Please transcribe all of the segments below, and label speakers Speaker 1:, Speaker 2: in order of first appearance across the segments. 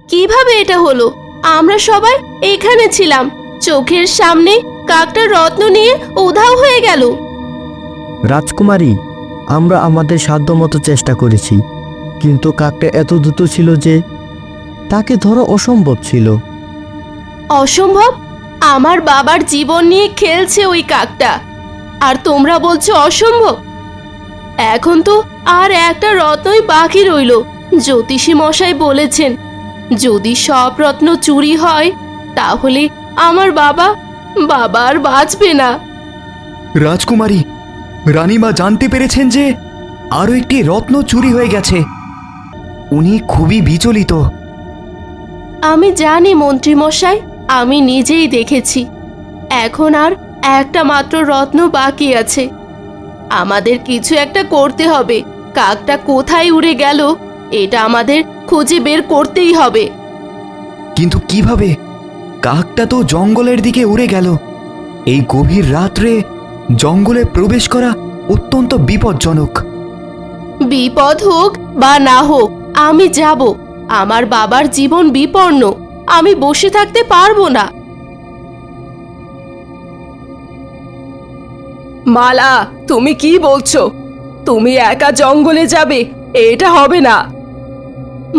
Speaker 1: কিভাবে এটা হলো? আমরা সবাই এখানে ছিলাম, চোখের সামনে কাকটা রত্ন নিয়ে উধাও হয়ে গেল।
Speaker 2: রাজকুমারী, আমরা আমাদের সাধ্যমতো চেষ্টা করেছি, কিন্তু কাকটা এত দ্রুত ছিল যে তাকে ধরা অসম্ভব ছিল।
Speaker 1: অসম্ভব? আমার বাবার জীবন নিয়ে খেলছে ওই কাকটা, আর তোমরা বলছো অসম্ভব? এখন তো আর একটা রত্নই বাকি রইল। জ্যোতিষী মশাই বলেছেন, যদি সব রত্ন চুরি হয় তাহলে আমার বাবা আর বাঁচবে না।
Speaker 3: রাজকুমারী, রানীমা জানতে পেরেছেন যে আরও একটি রত্ন চুরি হয়ে গেছে। উনি খুবই বিচলিত।
Speaker 1: আমি জানি মন্ত্রী মশাই, আমি নিজেই দেখেছি। এখন আর একটা মাত্র রত্ন বাকি আছে। আমাদের কিছু একটা করতে হবে। কাকটা কোথায় উড়ে গেল এটা আমাদের খুঁজে বের করতেই হবে।
Speaker 3: কিন্তু কিভাবে? কাকটা তো জঙ্গলের দিকে উড়ে গেল। এই গভীর রাত্রে জঙ্গলে প্রবেশ করা অত্যন্ত বিপজ্জনক।
Speaker 1: বিপদ হোক বা না হোক আমি যাব। আমার বাবার জীবন বিপন্ন, আমি বসে থাকতে পারবো না। মালা, তুমি কি বলছো? তুমি একা জঙ্গলে যাবে? এটা হবে না।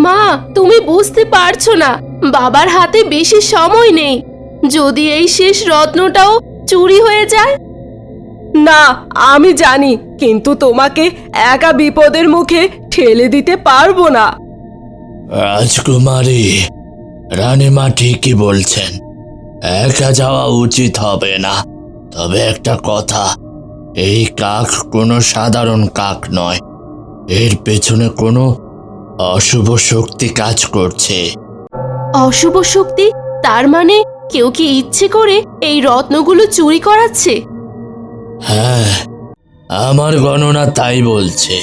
Speaker 1: মা, তুমি বুঝতে পারছো না, বাবার হাতে বেশি সময় নেই। যদি এই শেষ রত্নটাও চুরি হয়ে যায়। না, আমি জানি, কিন্তু তোমাকে একা বিপদের মুখে ঠেলে দিতে পারবো না।
Speaker 4: রাজকুমারী, রানীমা ঠিকই বলছেন, একা যাওয়া উচিত হবে না। তবে একটা কথা, এই কাক কোনো সাধারণ কাক নয়। এর পেছনে কোনো অশুভ শক্তি কাজ করছে।
Speaker 1: অশুভ শক্তি? তার মানে কেউ কি ইচ্ছে করে এই রত্নগুলো চুরি করাচ্ছে?
Speaker 4: হ্যাঁ, আমার গণনা তাই বলছে।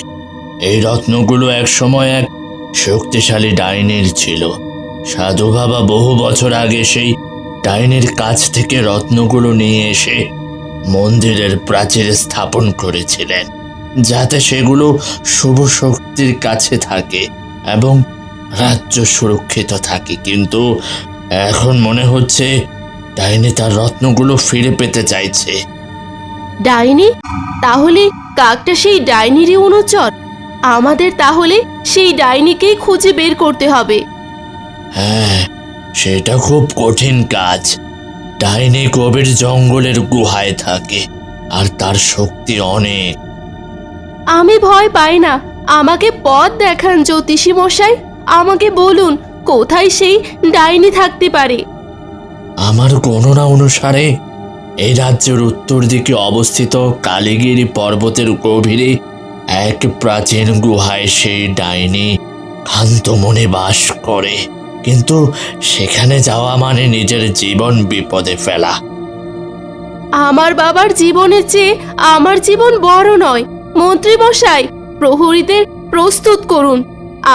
Speaker 4: এই রত্নগুলো একসময় এক শক্তিশালী ডাইনির ছিল। সাধু বাবা বহু বছর আগে সেই ডাইনির কাছ থেকে রত্নগুলো নিয়ে এসে মন্দিরের প্রাচীরে স্থাপন করেছিলেন, যাতে সেগুলো শুভ শক্তির কাছে থাকে এবং রাজ্য সুরক্ষিত থাকে। কিন্তু এখন মনে হচ্ছে ডাইনি তার রত্নগুলো ফিরে পেতে চাইছে।
Speaker 1: ডাইনি? তাহলে কাকটা সেই ডাইনিরই অনুচর। আমাদের তাহলে সেই ডাইনিকেই খুঁজে বের করতে হবে।
Speaker 4: হ্যাঁ, সেটা খুব কঠিন কাজ। ডাইনি গভীর জঙ্গলের গুহায় থাকে, আর তার শক্তি অনেক।
Speaker 1: আমি ভয় পাই না, আমাকে পথ দেখান জ্যোতিষী মশাই। আমাকে বলুন কোথায় সেই ডাইনি থাকতে পারে।
Speaker 4: আমার গণনা অনুসারে এই রাজ্যের উত্তর দিকে অবস্থিত কালীগিরি পর্বতের গভীরে এক প্রাচীন গুহায় সেই ডাইনি ক্ষান্ত মনে বাস করে। কিন্তু সেখানে যাওয়া মানে নিজের জীবন বিপদে ফেলা।
Speaker 1: আমার বাবার জীবনের চেয়ে আমার জীবন বড় নয়। মন্ত্রী মশাই, প্রহরীদের প্রস্তুত করুন,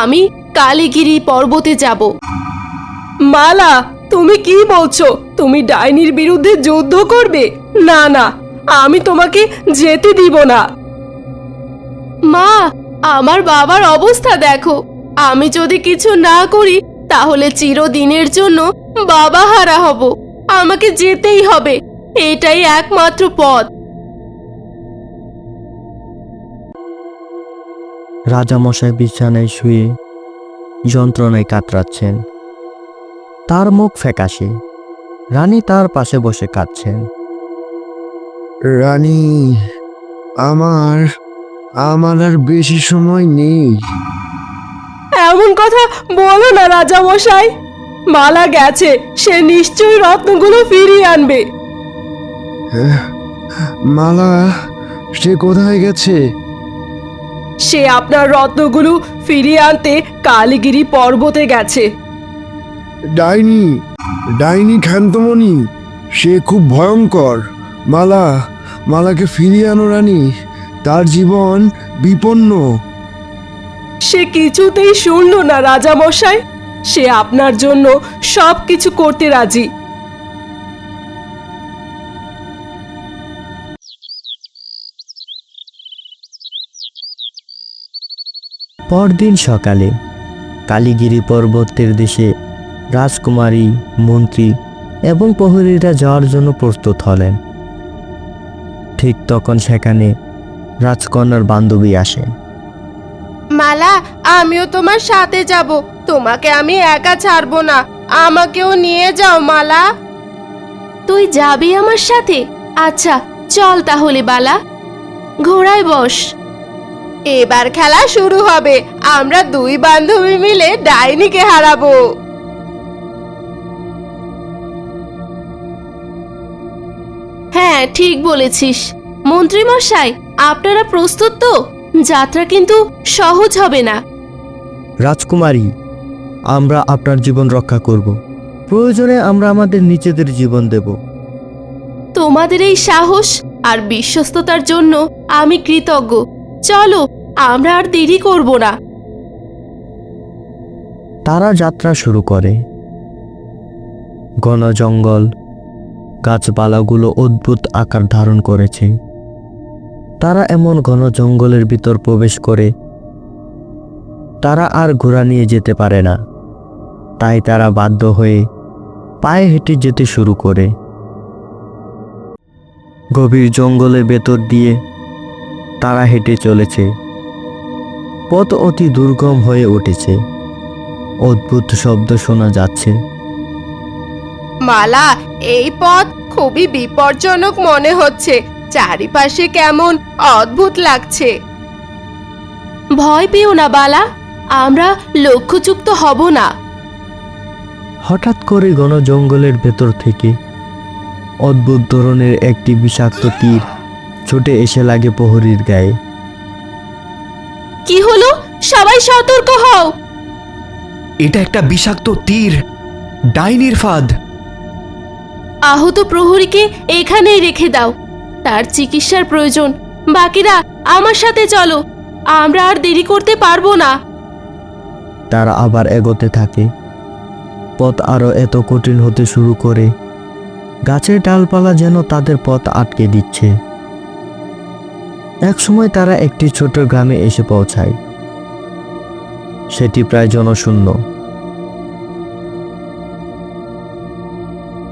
Speaker 1: আমি কালীগিরি পর্বতে যাব। মালা, তুমি কি বলছো? তুমি ডাইনির বিরুদ্ধে যুদ্ধ করবে? না না, আমি তোমাকে যেতে দিব না। মা, আমার বাবার অবস্থা দেখো। আমি যদি কিছু না করি তাহলে চিরদিনের জন্য বাবা হারা হব। আমাকে যেতেই হবে, এটাই একমাত্র পথ।
Speaker 2: রাজামশাই বিছানায় শুয়ে যন্ত্রণায় কাতরাচ্ছেন। তার মুখ ফ্যাকাশে। রানী তার পাশে বসে কাঁদছেন।
Speaker 5: রানী, আমার আমার আর বেশি সময় নেই।
Speaker 1: এমন কথা বলো না রাজা মশাই। মালা গেছে, সে নিশ্চয়ই রত্নগুলো ফিরিয়ে আনবে।
Speaker 5: মালা, সে কোথায় গেছে?
Speaker 1: সে আপনার রত্নগুলো ফিরিয়ে আনতে কালীগিরি পর্বতে গেছে।
Speaker 5: ডাইনি, ডাইনি ক্ষান্তমণি, সে খুব ভয়ঙ্কর। মালাকে ফিরিয়ে আনো রানী, তার জীবন বিপন্ন।
Speaker 1: সে কিছুতেই শুনল না রাজা মশাই। সে আপনার জন্য সব কিছু করতে রাজি।
Speaker 2: পরদিন সকালে কালীগিরি পর্বতের দেশে রাজকুমারী, মন্ত্রী এবং প্রহরীরা যাওয়ার জন্য প্রস্তুত হলেন। ঠিক তখন সেখানে রাজকন্যার বান্ধবী আসে।
Speaker 1: মালা, আমিও তোমার সাথে যাব। তোমাকে আমি একা ছাড়বো না, আমাকেও নিয়ে যাও মালা। তুই যাবি আমার সাথে? আচ্ছা চল তাহলে বালা, ঘোড়ায় বস। এবার খেলা শুরু হবে। আমরা দুই বান্ধবী মিলে ডাইনিকে হারাবো। হ্যাঁ, ঠিক বলেছিস। মন্ত্রী মশাই, আপনারা প্রস্তুত তো? যাত্রা কিন্তু সহজ হবে না।
Speaker 2: রাজকুমারী, আমরা আপনার জীবন রক্ষা করব। প্রয়োজনে আমরা আমাদের নিজেদের জীবন দেব।
Speaker 1: তোমাদের এই সাহস আর বিশ্বস্ততার জন্য আমি কৃতজ্ঞ। চলো, আমরা আর দেরি করব না।
Speaker 2: তারা যাত্রা শুরু করে। ঘন জঙ্গল, গাছপালাগুলো অদ্ভুত আকার ধারণ করেছে। তারা এমন ঘন জঙ্গলের ভিতর প্রবেশ করে তারা আর ঘোড়া নিয়ে যেতে পারে না। তাই তারা বাধ্য হয়ে পায়ে হেঁটে যেতে শুরু করে। গভীর জঙ্গলের ভেতর দিয়ে তারা হেঁটে চলেছে। পথ অতি দুর্গম হয়ে উঠেছে। অদ্ভুত শব্দ শোনা যাচ্ছে।
Speaker 1: মালা, এই পথ খুবই বিপজ্জনক মনে হচ্ছে। চারিপাশে কেমন অদ্ভুত লাগছে। ভয় পেও না বালা, আমরা লক্ষ্যচ্যুত হব না।
Speaker 2: হঠাৎ করে ঘন জঙ্গলের ভেতর থেকে অদ্ভুত ধরনের একটি বিষাক্ত তীর ছুটে এসে লাগে প্রহরীর গায়ে।
Speaker 1: কি হলো? সবাই সতর্ক হও।
Speaker 3: এটা একটা বিষাক্ত তীর, ডাইনির ফাঁদ।
Speaker 1: আহত প্রহরীকে এখানেই রেখে দাও, তার চিকিৎসার প্রয়োজন। বাকিরা আমার সাথে চলো, আমরা আর দেরি করতে পারবো না।
Speaker 2: তারা আবার এগোতে থাকে। পথ আরো এত কঠিন হতে শুরু করে। গাছের ডালপালা যেন তাদের পথ আটকে দিচ্ছে। একসময় তারা একটি ছোট গ্রামে এসে পৌঁছায়। সেটি প্রায় জনশূন্য।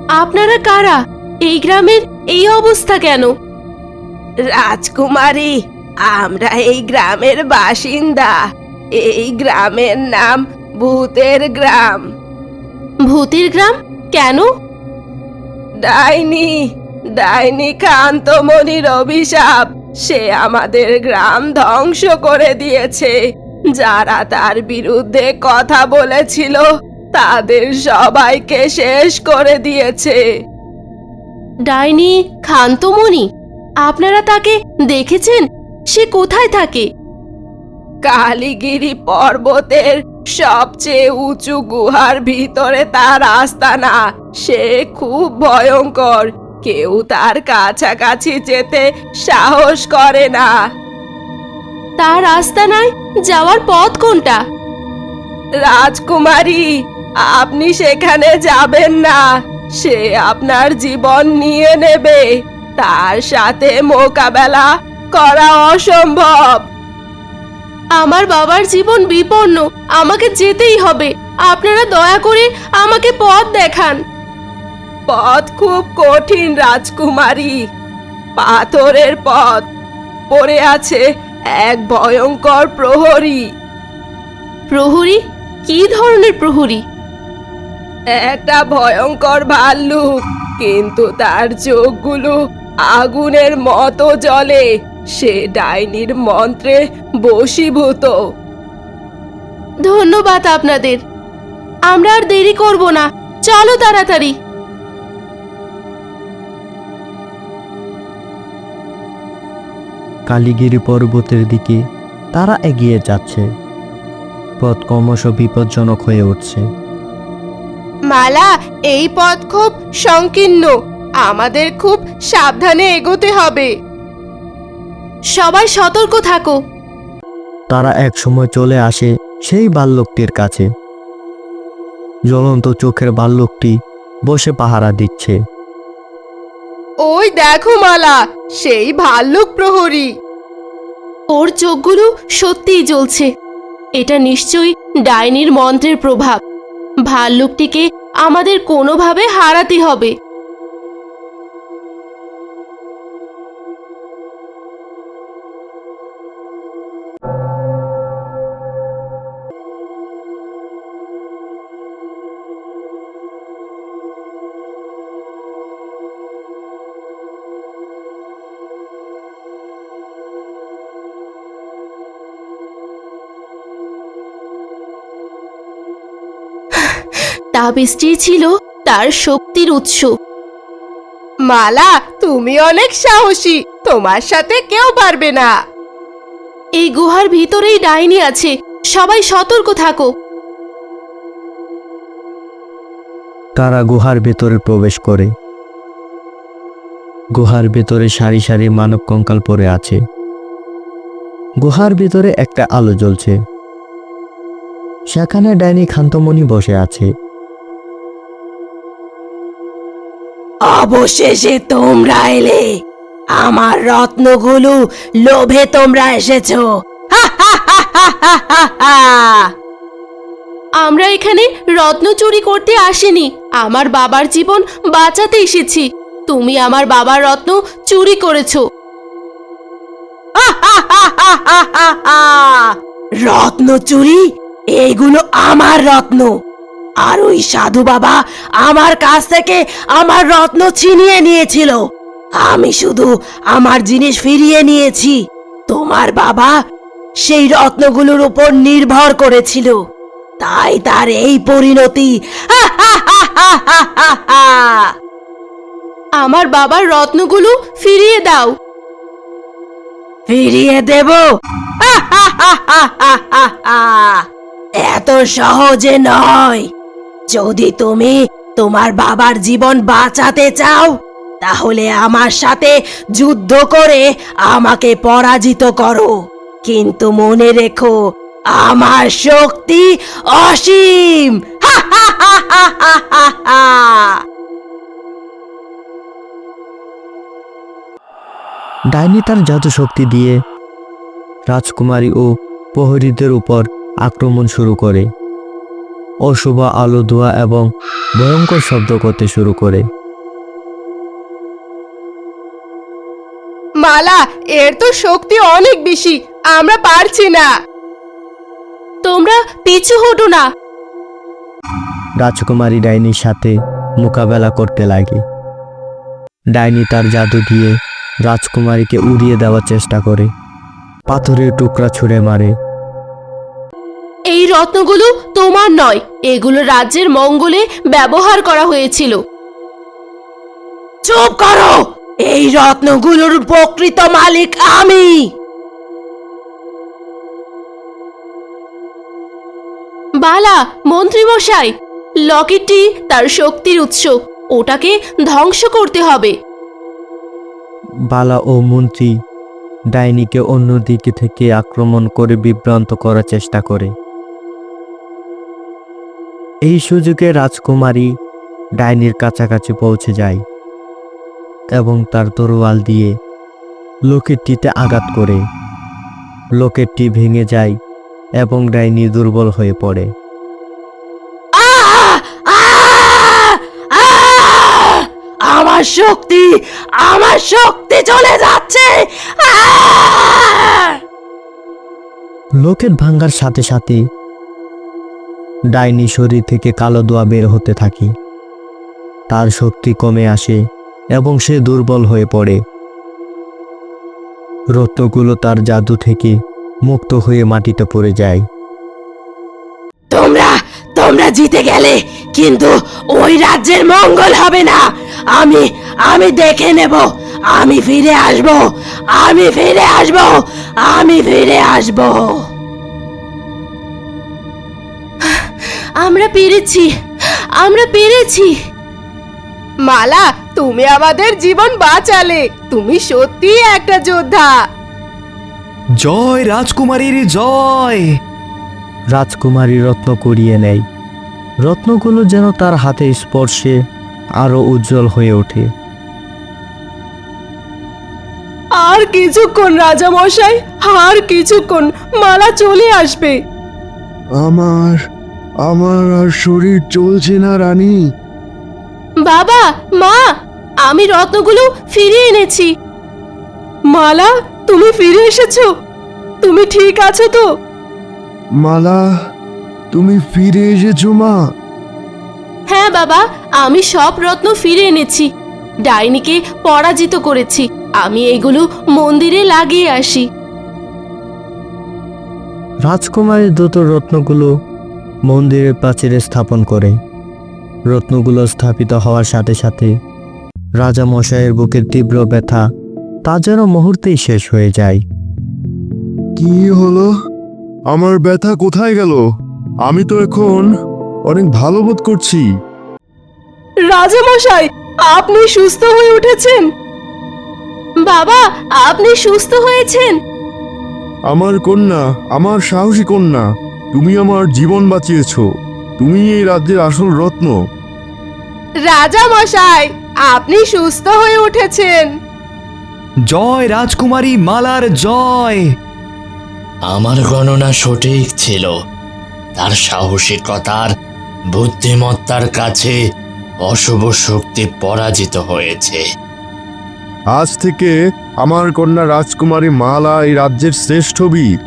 Speaker 1: আপনারা কারা? এই গ্রামের এই অবস্থা কেন? রাজকুমারী, আমরা এই গ্রামের বাসিন্দা। এই গ্রামের নাম ভূতের গ্রাম। ভূতের গ্রাম কেন? ডাইনি কান্তমণির অভিশাপ। সে আমাদের গ্রাম ধ্বংস করে দিয়েছে। যারা তার বিরুদ্ধে কথা বলেছিল তাদের সবাইকে শেষ করে দিয়েছে। ডাইনি কান্তমণি? আপনারা তাকে দেখেছেন? সে কোথায় থাকে? কালীগিরি পর্বতের সবচেয়ে উঁচু গুহার ভিতরে তার আস্তানা। সে খুব ভয়ঙ্কর, কেউ তার কাছাকাছি যেতে সাহস করে না। তার আস্তানায় যাওয়ার পথ কোনটা? রাজকুমারী, আপনি সেখানে যাবেন না। সে আপনার জীবন নিয়ে নেবে। তার সাথে মোকাবেলা করা অসম্ভব। আমার বাবার জীবন বিপন্ন, আমাকে যেতেই হবে। আপনারা দয়া করে আমাকে পথ দেখান। পথ খুব কঠিন রাজকুমারী। পাথরের পথ, পড়ে আছে এক ভয়ঙ্কর প্রহরী। প্রহরী? কি ধরনের প্রহরী? একটা ভয়ঙ্কর ভাল্লুক, কিন্তু তার চোখগুলো আগুনের মতো জ্বলে। সে ডাইনির মন্ত্রে বশীভূত। ধন্যবাদ আপনাদের। আমরা আর দেরি করব না, চলো তাড়াতাড়ি।
Speaker 2: কালীগিরি পর্বতের দিকে তারা এগিয়ে যাচ্ছে। পথ ক্রমশ বিপজ্জনক হয়ে উঠছে।
Speaker 1: মালা, এই পথ খুব সংকীর্ণ। আমাদের খুব সাবধানে এগোতে হবে। সবাই সতর্ক থাকো।
Speaker 2: তারা একসময় চলে আসে সেই ভাল্লুকটির কাছে। জ্বলন্ত চোখের ভাল্লুকটি বসে পাহারা দিচ্ছে।
Speaker 1: ওই দেখো মালা, সেই ভাল্লুক প্রহরী। ওর চোখগুলো সত্যিই জ্বলছে। এটা নিশ্চয়ই ডাইনির মন্ত্রের প্রভাব। ভাল্লুকটিকে আমাদের কোনোভাবে হারাতে হবে। তাবিজটি ছিল তার শক্তির উৎস। মালা, তুমি অনেক সাহসী, তোমার সাথে কেউ পারবে না। এই গুহার ভিতরেই ডাইনি আছে, সবাই সতর্ক থাকো।
Speaker 2: তারা গুহার ভেতরে প্রবেশ করে। গুহার ভেতরে সারি সারি মানব কঙ্কাল পড়ে আছে। গুহার ভিতরে একটা আলো জ্বলছে। সেখানে ডাইনি খান্তমণি বসে আছে।
Speaker 6: অবশেষে তোমরা এলে, আমার রত্নগুলো লোভে তোমরা এসেছো।
Speaker 1: আমরা এখানে রত্ন চুরি করতে আসিনি, আমার বাবার জীবন বাঁচাতে এসেছি। তুমি আমার বাবার রত্ন চুরি করেছো।
Speaker 6: রত্ন চুরি? এইগুলো আমার রত্ন, আর ওই সাধু বাবা আমার কাছ থেকে আমার রত্ন ছিনিয়ে নিয়েছিল। আমি শুধু আমার জিনিস ফিরিয়ে নিয়েছি। তোমার বাবা সেই রত্নগুলোর উপর নির্ভর করেছিল, তাই তার এই পরিণতি।
Speaker 1: আমার বাবার রত্নগুলো ফিরিয়ে দাও।
Speaker 6: ফিরিয়ে দেব? এত সহজে নয়। যদি তুমি তোমার বাবার জীবন বাঁচাতে চাও, তাহলে আমার সাথে যুদ্ধ করে আমাকে পরাজিত করো। কিন্তু মনে রেখো, আমার শক্তি অসীম।
Speaker 2: ডাইনি তার জাদু শক্তি দিয়ে রাজকুমারী ও প্রহরীদের উপর আক্রমণ শুরু করে। অশুভ আলো, ধোঁয়া এবং ভয়ঙ্কর শব্দ করতে শুরু করে।
Speaker 1: মালা, এর তো শক্তি অনেক বেশি, আমরা পারছি না। তোমরা পিছু হটো না।
Speaker 2: রাজকুমারী ডাইনির সাথে মোকাবেলা করতে লাগে। ডাইনি তার জাদু দিয়ে রাজকুমারীকে উড়িয়ে দেওয়ার চেষ্টা করে, পাথরের টুকরা ছুঁড়ে মারে।
Speaker 1: এই রত্নগুলো তোমার নয়, এগুলো রাজ্যের মঙ্গলে ব্যবহার করা হয়েছিল।
Speaker 6: চুপ করো! এই রত্নগুলোর প্রকৃত মালিক আমি।
Speaker 1: বালা, মন্ত্রী মশাই, লকেটটি তার শক্তির উৎস, ওটাকে ধ্বংস করতে হবে।
Speaker 2: বালা ও মন্ত্রী ডাইনিকে অন্য দিকে থেকে আক্রমণ করে বিভ্রান্ত করার চেষ্টা করে। এই সুযোগে রাজকুমারী ডাইনির কাছাকাছি পৌঁছে যায় এবং তার তরোয়াল দিয়ে লকেটটিতে আঘাত করে। লকেটটি ভেঙে যায় এবং ডাইনি দুর্বল হয়ে পড়ে।
Speaker 6: আমার শক্তি চলে যাচ্ছে।
Speaker 2: লকেট ভাঙার সাথে সাথে ডাইনি শরীর থেকে কালো ধোঁয়া বের হতে থাকে। তার শক্তি কমে আসে এবং সে দুর্বল হয়ে পড়ে। রত্নগুলো তার জাদু থেকে মুক্ত হয়ে মাটিতে পড়ে যায়।
Speaker 6: তোমরা জিতে গেলে, কিন্তু ওই রাজ্যের মঙ্গল হবে না। আমি দেখে নেব। আমি ফিরে আসব।
Speaker 1: আমরা পেরেছি। মালা, তুমি আমাদের জীবন বাঁচালে। তুমি সত্যিই একটা যোদ্ধা।
Speaker 3: জয় রাজকুমারীর জয়।
Speaker 2: রাজকুমারী রত্ন কুড়িয়ে নেয়। রত্নগুলো যেন তার হাতে স্পর্শে আরো উজ্জ্বল হয়ে ওঠে।
Speaker 1: আর কিছুক্ষণ রাজা মশাই, আর কিছুক্ষণ, মালা চলে আসবে।
Speaker 5: আমার আর শরীর চলছে না রানী।
Speaker 1: বাবা, মা, আমি রত্নগুলো ফিরিয়ে এনেছি। মালা, তুমি ফিরে এসেছো? তুমি ঠিক আছো তো?
Speaker 5: মালা, তুমি ফিরে এসেছো মা?
Speaker 1: হ্যাঁ বাবা, আমি সব রত্ন ফিরে এনেছি। ডাইনিকে পরাজিত করেছি। আমি এগুলো মন্দিরে লাগিয়ে আসি।
Speaker 2: রাজকুমারী দ্রুত রত্নগুলো মন্দিরের প্রাচীরে স্থাপন করে। রত্নগুলো স্থাপিত হওয়ার সাথে সাথে রাজা মশাইয়ের বুকের তীব্র ব্যথা তা যেন মুহূর্তেই শেষ হয়ে যায়।
Speaker 5: কি হলো? আমার ব্যথা কোথায় গেল? আমি তো এখন অনেক ভালো বোধ করছি।
Speaker 1: রাজামশাই, আপনি সুস্থ হয়ে উঠেছেন। বাবা, আপনি সুস্থ হয়েছেন।
Speaker 5: আমার কন্যা, আমার সাহসী কন্যা, তুমি আমার জীবন বাঁচিয়েছো। তুমি এই রাজ্যের আসল রত্ন।
Speaker 1: রাজামশাই, আপনি সুস্থ হয়ে উঠেছেন।
Speaker 3: জয় রাজকুমারী মালার জয়।
Speaker 4: আমার গণনা সঠিক ছিল। তার সাহসিকতার বুদ্ধিমত্তার কাছে অশুভ শক্তি পরাজিত হয়েছে।
Speaker 5: আজ থেকে আমার কন্যা রাজকুমারী মালা এই রাজ্যের শ্রেষ্ঠ বীর।